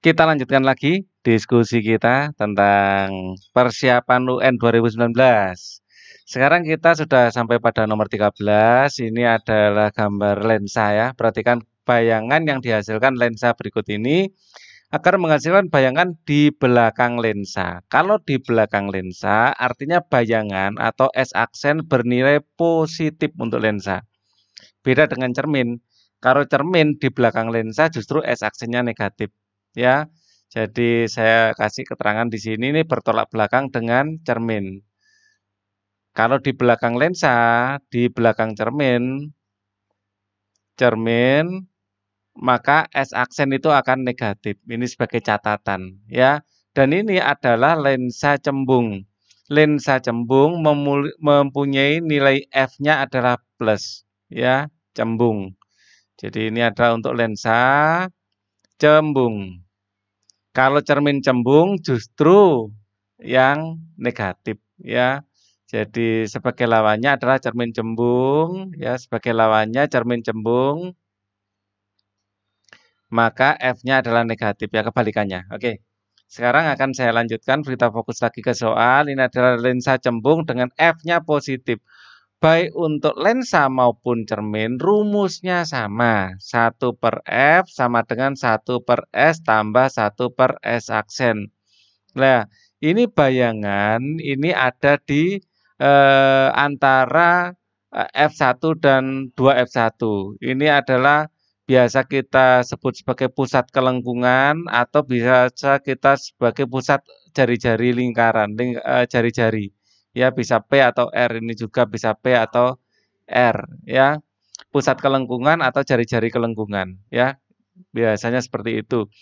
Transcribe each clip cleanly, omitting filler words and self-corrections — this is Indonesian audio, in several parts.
Kita lanjutkan lagi diskusi kita tentang persiapan UN 2019. Sekarang kita sudah sampai pada nomor 13. Ini adalah gambar lensa ya. Perhatikan bayangan yang dihasilkan lensa berikut ini akan menghasilkan bayangan di belakang lensa. Kalau di belakang lensa artinya bayangan atau S-aksen bernilai positif untuk lensa. Beda dengan cermin. Kalau cermin di belakang lensa justru S-aksennya negatif. Ya, jadi saya kasih keterangan di sini ini bertolak belakang dengan cermin. Kalau di belakang lensa, di belakang cermin, maka S-aksen itu akan negatif. Ini sebagai catatan, ya. Dan ini adalah lensa cembung. Lensa cembung mempunyai nilai F-nya adalah plus, ya, cembung. Jadi ini adalah untuk lensa cembung. Kalau cermin cembung justru yang negatif ya. Jadi sebagai lawannya adalah cermin cembung ya, sebagai lawannya cermin cembung maka F-nya adalah negatif ya, kebalikannya. Oke. Sekarang akan saya lanjutkan berita fokus lagi ke soal. Ini adalah lensa cembung dengan F-nya positif. Baik untuk lensa maupun cermin, rumusnya sama. 1/F sama dengan 1/S tambah 1/S aksen. Nah, ini bayangan, ini ada di antara F1 dan 2F1. Ini adalah biasa kita sebut sebagai pusat kelengkungan atau biasa kita sebagai pusat jari-jari lingkaran, jari-jari. Ya, bisa P atau R, ini juga bisa P atau R, ya. Pusat kelengkungan atau jari-jari kelengkungan, ya. Biasanya seperti itu.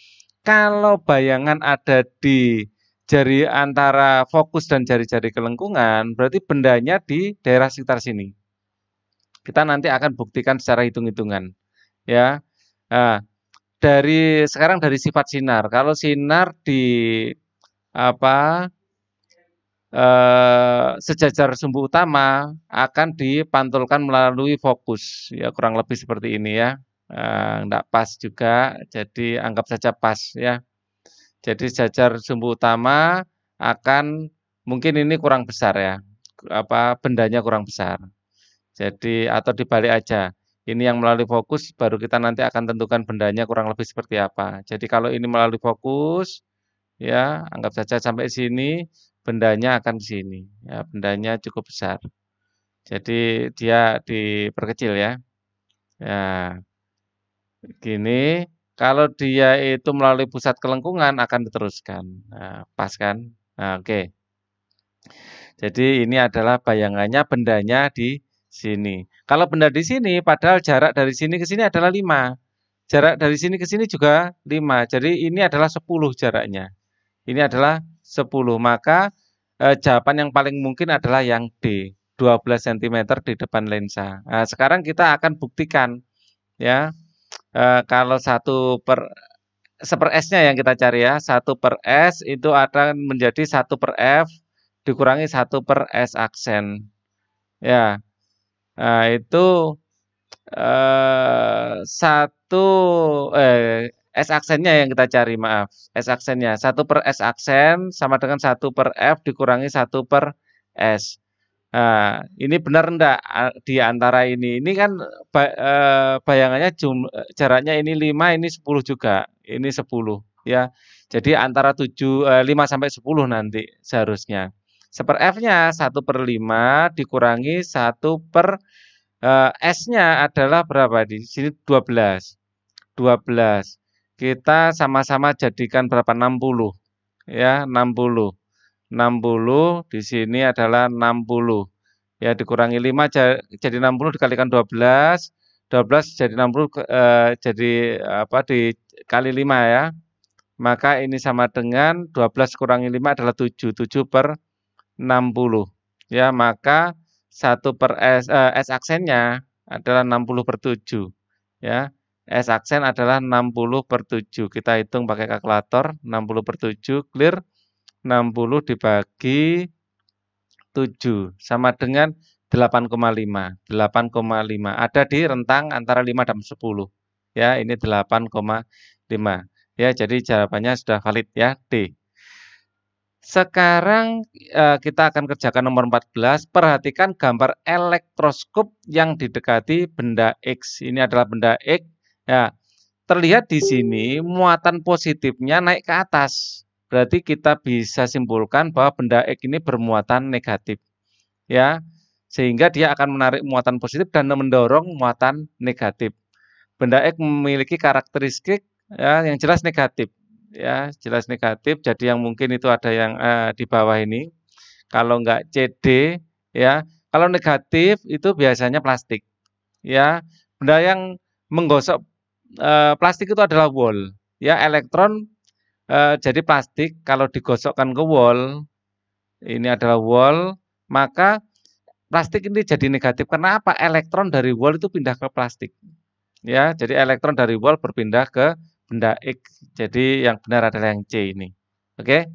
Kalau bayangan ada di jari antara fokus dan jari-jari kelengkungan, berarti bendanya di daerah sekitar sini. Kita nanti akan buktikan secara hitung-hitungan, ya. Nah, sekarang dari sifat sinar. Kalau sinar di apa sejajar sumbu utama akan dipantulkan melalui fokus, ya kurang lebih seperti ini ya. Enggak pas juga, jadi anggap saja pas ya. Jadi sejajar sumbu utama akan mungkin ini kurang besar ya, bendanya kurang besar. Jadi atau dibalik aja. Ini yang melalui fokus baru kita nanti akan tentukan bendanya kurang lebih seperti apa. Jadi kalau ini melalui fokus ya, anggap saja sampai sini, bendanya akan ke sini. Ya, bendanya cukup besar. Jadi dia diperkecil ya. Ya, gini. Kalau dia itu melalui pusat kelengkungan akan diteruskan. Nah, pas kan? Nah, oke. Jadi ini adalah bayangannya bendanya di sini. Kalau benda di sini, padahal jarak dari sini ke sini adalah 5. Jarak dari sini ke sini juga 5. Jadi ini adalah 10 jaraknya. Ini adalah 10. Maka jawaban yang paling mungkin adalah yang D, 12 cm di depan lensa. Nah, sekarang kita akan buktikan ya. Kalau 1/S-nya yang kita cari ya, 1/S itu akan menjadi 1/F dikurangi 1/S aksen. Ya, nah itu satu S aksennya yang kita cari, maaf. S aksennya 1/S aksen sama dengan 1/F dikurangi 1/S. Nah, ini benar enggak di antara ini? Ini kan bayangannya jaraknya ini 5, ini 10 juga. Ini 10 ya. Jadi antara 5 sampai 10 nanti seharusnya. 1/F-nya 1/5 dikurangi 1/, S-nya adalah berapa di sini 12. 12. Kita sama-sama jadikan berapa? 60 ya, 60. 60 di sini adalah 60. Ya dikurangi 5 jadi 60 dikalikan 12. 12 jadi 60 jadi dikali 5 ya. Maka ini sama dengan 12 kurangi 5 adalah 7. 7/60. Ya, maka 1/S S aksennya adalah 60/7 ya. S aksen adalah 60/7. Kita hitung pakai kalkulator, 60/7 clear. 60 dibagi 7 sama dengan 8,5. 8,5. Ada di rentang antara 5 dan 10. Ya, ini 8,5. Ya, jadi jawabannya sudah valid ya, D. Sekarang kita akan kerjakan nomor 14. Perhatikan gambar elektroskop yang didekati benda X. Ini adalah benda X. Ya, terlihat di sini muatan positifnya naik ke atas. Berarti kita bisa simpulkan bahwa benda X ini bermuatan negatif. Ya, sehingga dia akan menarik muatan positif dan mendorong muatan negatif. Benda X memiliki karakteristik ya yang jelas negatif. Ya, jelas negatif. Jadi yang mungkin itu ada yang di bawah ini. Kalau enggak CD ya. Kalau negatif itu biasanya plastik. Ya, benda yang menggosok plastik itu adalah wall. Ya, elektron jadi plastik kalau digosokkan ke wall, ini adalah wall, maka plastik ini jadi negatif. Karena apa? Elektron dari wall itu pindah ke plastik. Ya, jadi elektron dari wall berpindah ke benda X. Jadi yang benar adalah yang C ini. Oke.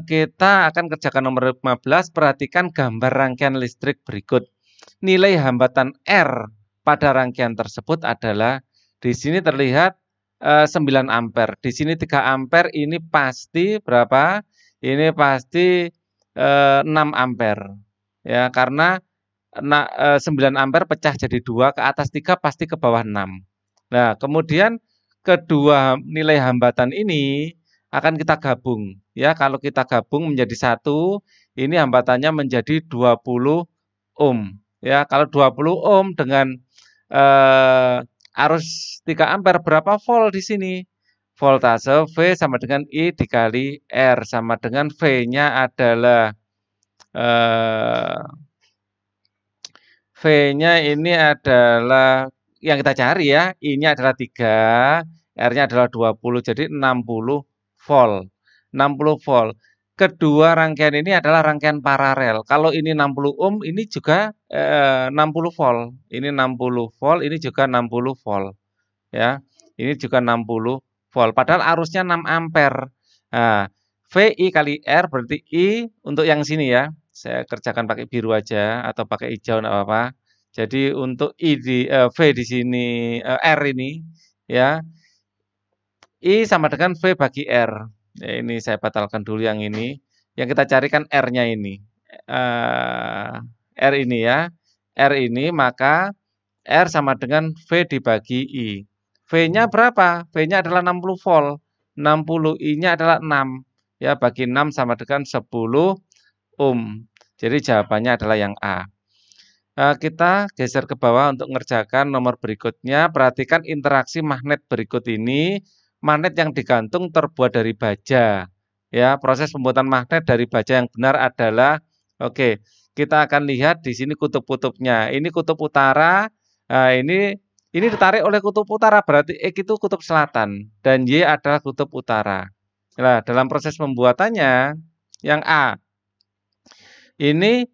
Kita akan kerjakan nomor 15. Perhatikan gambar rangkaian listrik berikut. Nilai hambatan R pada rangkaian tersebut adalah di sini terlihat 9 ampere. Di sini 3 ampere, ini pasti berapa? Ini pasti 6 ampere. Ya, karena 9 ampere pecah jadi 2, ke atas 3 pasti ke bawah 6. Nah, kemudian kedua nilai hambatan ini akan kita gabung. Ya, kalau kita gabung menjadi 1, ini hambatannya menjadi 20 ohm. Ya, kalau 20 ohm dengan arus 3 ampere berapa volt di sini? Voltase V sama dengan I dikali R sama dengan V-nya adalah V-nya ini adalah yang kita cari ya, I-nya adalah 3, R-nya adalah 20, jadi 60 volt. 60 volt. Kedua rangkaian ini adalah rangkaian paralel. Kalau ini 60 ohm, ini juga 60 volt. Ini 60 volt, ini juga 60 volt. Ya, ini juga 60 volt. Padahal arusnya 6 ampere. Nah, VI kali R berarti I untuk yang sini ya. Saya kerjakan pakai biru aja atau pakai hijau enggak apa-apa. Jadi untuk I di V di sini R ini ya. I sama dengan V bagi R. Ya, ini saya batalkan dulu yang ini. Yang kita carikan R-nya ini. R ini ya. R ini maka R sama dengan V dibagi I. V-nya berapa? V-nya adalah 60 volt. 60 I-nya adalah 6. Ya, bagi 6 sama dengan 10 ohm. Jadi jawabannya adalah yang A. Kita geser ke bawah untuk mengerjakan nomor berikutnya. Perhatikan interaksi magnet berikut ini. Magnet yang digantung terbuat dari baja. Ya, proses pembuatan magnet dari baja yang benar adalah oke. Kita akan lihat di sini kutub-kutubnya. Ini kutub utara. Nah, ini ditarik oleh kutub utara, berarti X itu kutub selatan dan Y adalah kutub utara. Nah, dalam proses pembuatannya yang A ini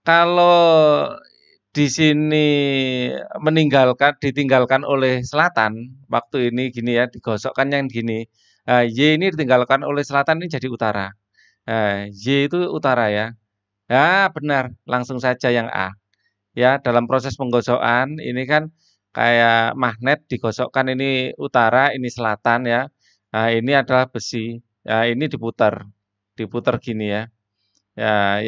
kalau di sini ditinggalkan oleh selatan, waktu ini gini ya, digosokkan yang gini. Y ini ditinggalkan oleh selatan, ini jadi utara. Y itu utara ya. Ya, benar, langsung saja yang A. Ya, dalam proses penggosokan ini kan kayak magnet digosokkan, ini utara, ini selatan ya. Nah, ini adalah besi. Ya, ini diputar. Diputar gini ya. Ya,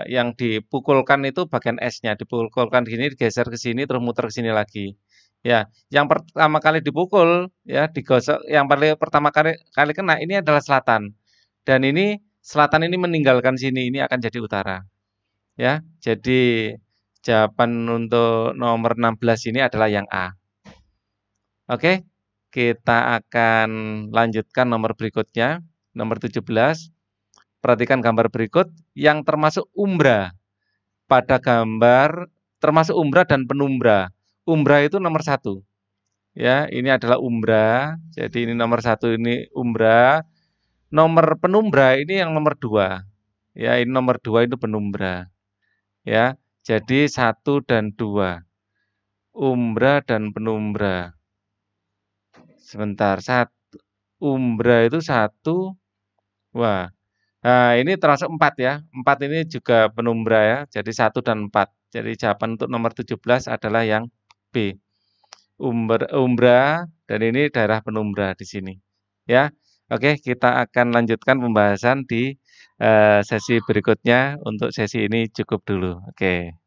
yang dipukulkan itu bagian S-nya, dipukulkan gini, digeser ke sini, terus muter ke sini lagi. Ya, yang pertama kali dipukul, ya, digosok, yang paling pertama kali kena ini adalah selatan. Dan ini selatan ini meninggalkan sini, ini akan jadi utara. Ya, jadi jawaban untuk nomor 16 ini adalah yang A. Oke, kita akan lanjutkan nomor berikutnya, nomor 17. Perhatikan gambar berikut yang termasuk umbra. Pada gambar termasuk umbra dan penumbra. Umbra itu nomor 1. Ya, ini adalah umbra. Jadi ini nomor 1 ini umbra. Nomor penumbra ini yang nomor 2. Ya, ini nomor 2 itu penumbra. Ya, jadi 1 dan 2. Umbra dan penumbra. Sebentar, umbra itu 1. Wah, nah, ini termasuk 4 ya. 4 ini juga penumbra ya. Jadi 1 dan 4. Jadi jawaban untuk nomor 17 adalah yang B. umbra, dan ini daerah penumbra di sini, ya. Oke, kita akan lanjutkan pembahasan di, sesi berikutnya, untuk sesi ini cukup dulu, oke.